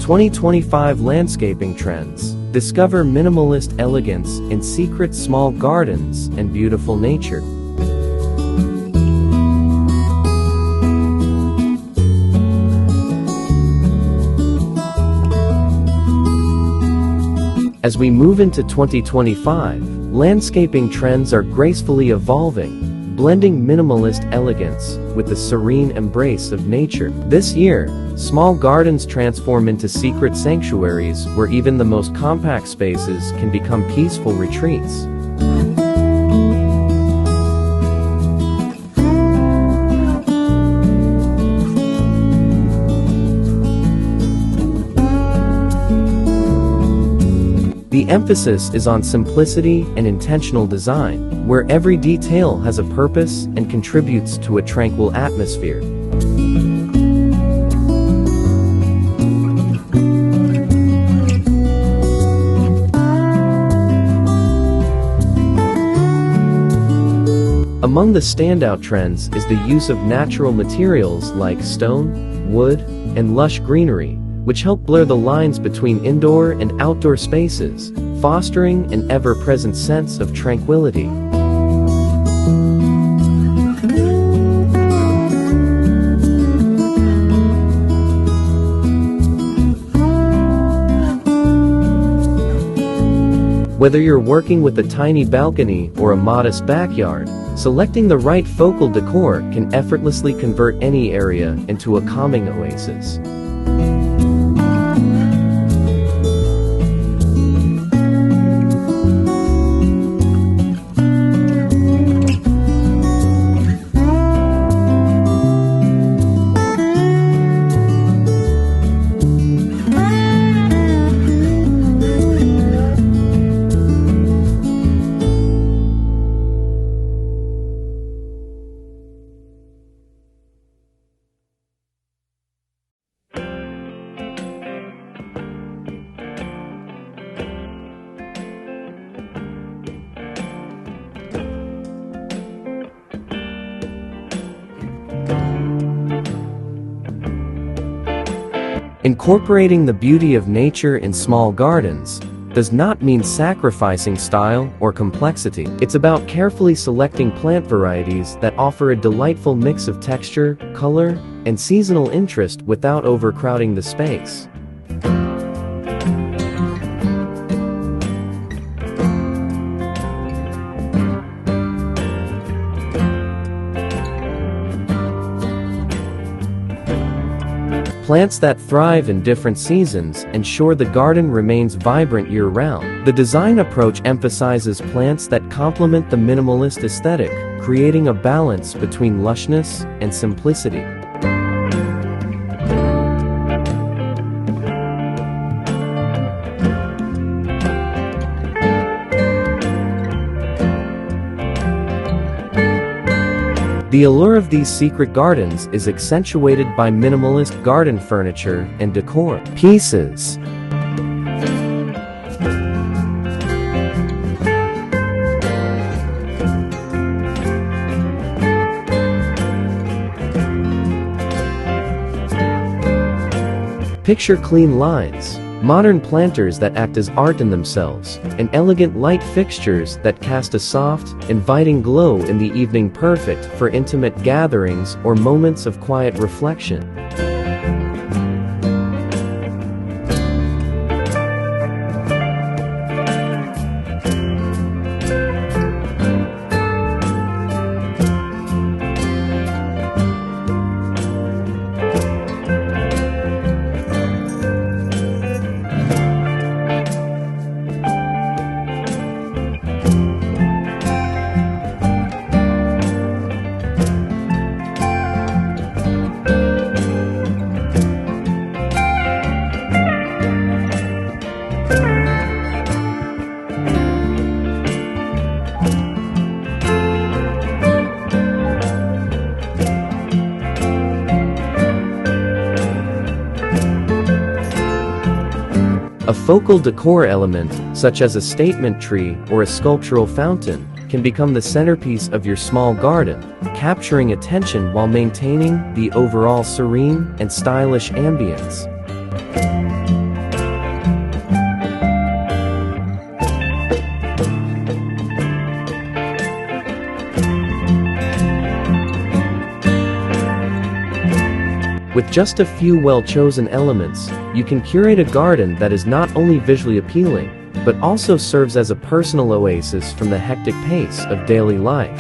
2025 Landscaping Trends. Discover minimalist elegance in secret small gardens and beautiful nature. As we move into 2025, landscaping trends are gracefully evolving, blending minimalist elegance with the serene embrace of nature. This year, small gardens transform into secret sanctuaries where even the most compact spaces can become peaceful retreats. The emphasis is on simplicity and intentional design, where every detail has a purpose and contributes to a tranquil atmosphere. Among the standout trends is the use of natural materials like stone, wood, and lush greenery, which help blur the lines between indoor and outdoor spaces, fostering an ever-present sense of tranquility. Whether you're working with a tiny balcony or a modest backyard, selecting the right focal decor can effortlessly convert any area into a calming oasis. Incorporating the beauty of nature in small gardens does not mean sacrificing style or complexity. It's about carefully selecting plant varieties that offer a delightful mix of texture, color, and seasonal interest without overcrowding the space. Plants that thrive in different seasons ensure the garden remains vibrant year-round. The design approach emphasizes plants that complement the minimalist aesthetic, creating a balance between lushness and simplicity. The allure of these secret gardens is accentuated by minimalist garden furniture and decor pieces. Picture clean lines, modern planters that act as art in themselves, and elegant light fixtures that cast a soft, inviting glow in the evening, perfect for intimate gatherings or moments of quiet reflection. A focal decor element, such as a statement tree or a sculptural fountain, can become the centerpiece of your small garden, capturing attention while maintaining the overall serene and stylish ambience. With just a few well-chosen elements, you can curate a garden that is not only visually appealing, but also serves as a personal oasis from the hectic pace of daily life.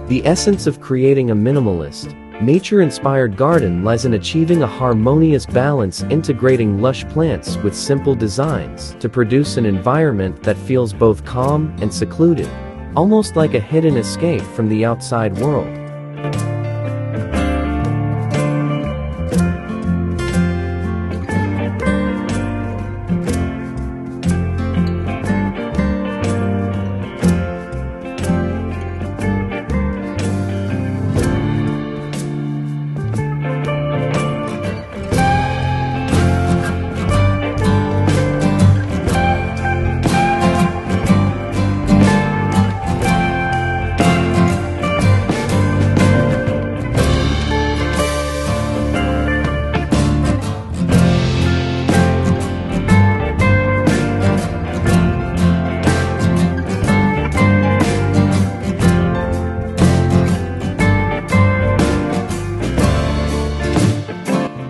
The essence of creating a minimalist, nature-inspired garden lies in achieving a harmonious balance, integrating lush plants with simple designs to produce an environment that feels both calm and secluded, almost like a hidden escape from the outside world.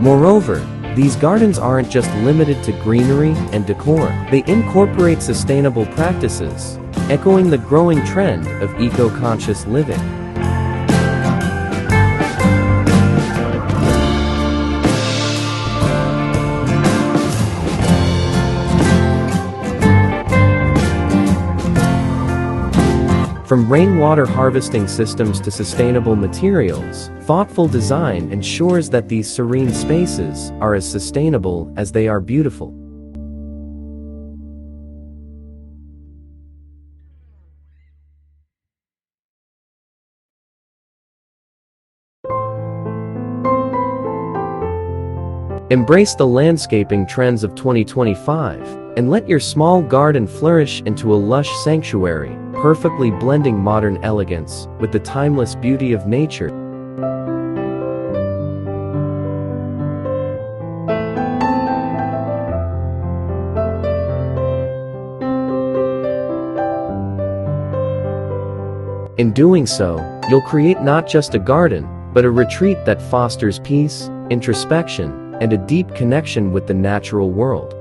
Moreover, these gardens aren't just limited to greenery and decor. They incorporate sustainable practices, echoing the growing trend of eco-conscious living. From rainwater harvesting systems to sustainable materials, thoughtful design ensures that these serene spaces are as sustainable as they are beautiful. Embrace the landscaping trends of 2025, and let your small garden flourish into a lush sanctuary, perfectly blending modern elegance with the timeless beauty of nature. In doing so, you'll create not just a garden, but a retreat that fosters peace, introspection, and a deep connection with the natural world.